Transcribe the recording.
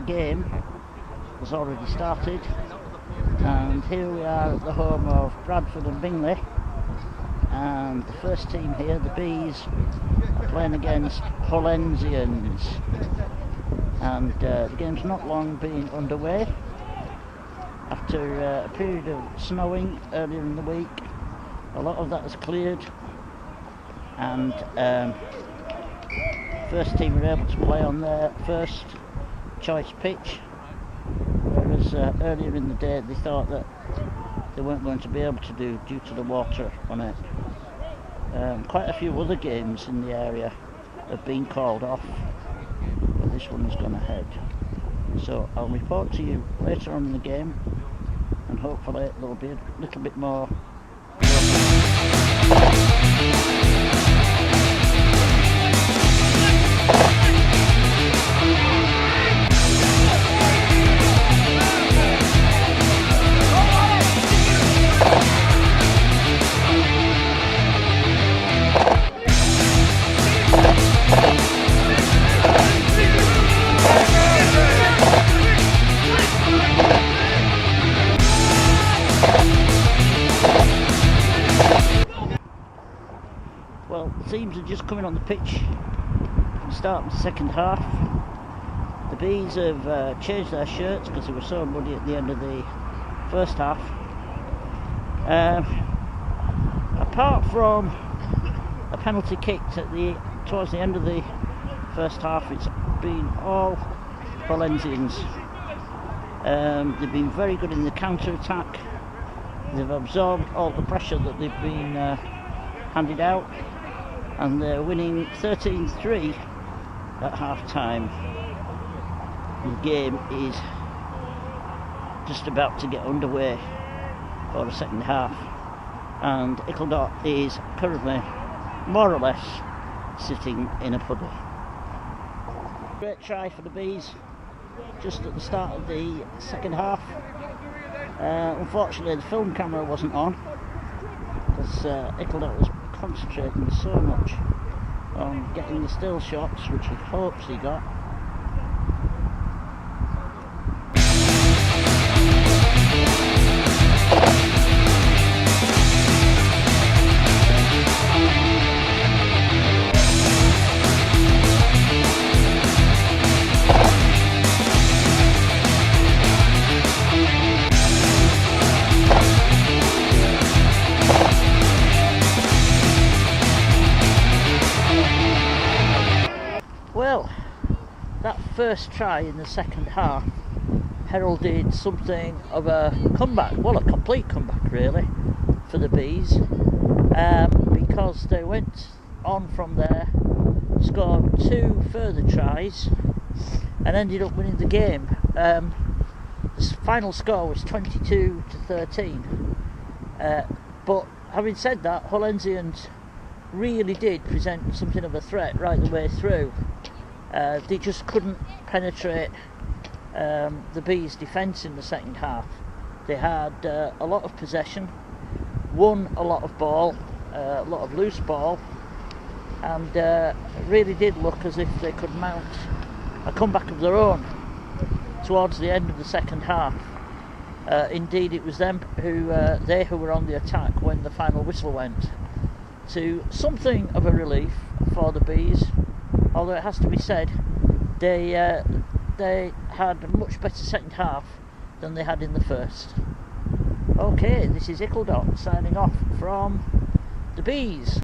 game has already started, and here we are at the home of Bradford and Bingley, and the first team here, the Bees, are playing against Hullensians, and the game's not long been underway after a period of snowing earlier in the week. A lot of that has cleared, and first team were able to play on their first choice pitch, whereas earlier in the day they thought that they weren't going to be able to do due to the water on it. Quite a few other games in the area have been called off, but this one's gone ahead. So I'll report to you later on in the game, and hopefully there'll be a little bit more. Well, teams are just coming on the pitch and starting the second half. The Bees have changed their shirts because they were so muddy at the end of the first half. Apart from a penalty kicked towards the end of the first half, it's been all Hullensians. They've been very good in the counter-attack. They've absorbed all the pressure that they've been handed out, and they're winning 13-3 at half time. The game is just about to get underway for the second half, and Ickledot is currently more or less sitting in a puddle. Great try for the Bees just at the start of the second half. Unfortunately the film camera wasn't on because Ickledot was concentrating so much on getting the still shots, which he hopes he got. Well, that first try in the second half heralded something of a comeback, well, a complete comeback really, for the Bees, because they went on from there, scored 2 further tries and ended up winning the game. The final score was 22-13, but having said that, Hullensians really did present something of a threat right the way through. They just couldn't penetrate the Bees' defence in the second half. They had a lot of possession, won a lot of ball, a lot of loose ball, and it really did look as if they could mount a comeback of their own towards the end of the second half. Indeed, it was them who were on the attack when the final whistle went, to something of a relief for the Bees, although it has to be said they had a much better second half than they had in the first. Okay, this is Ickledot signing off from the Bees.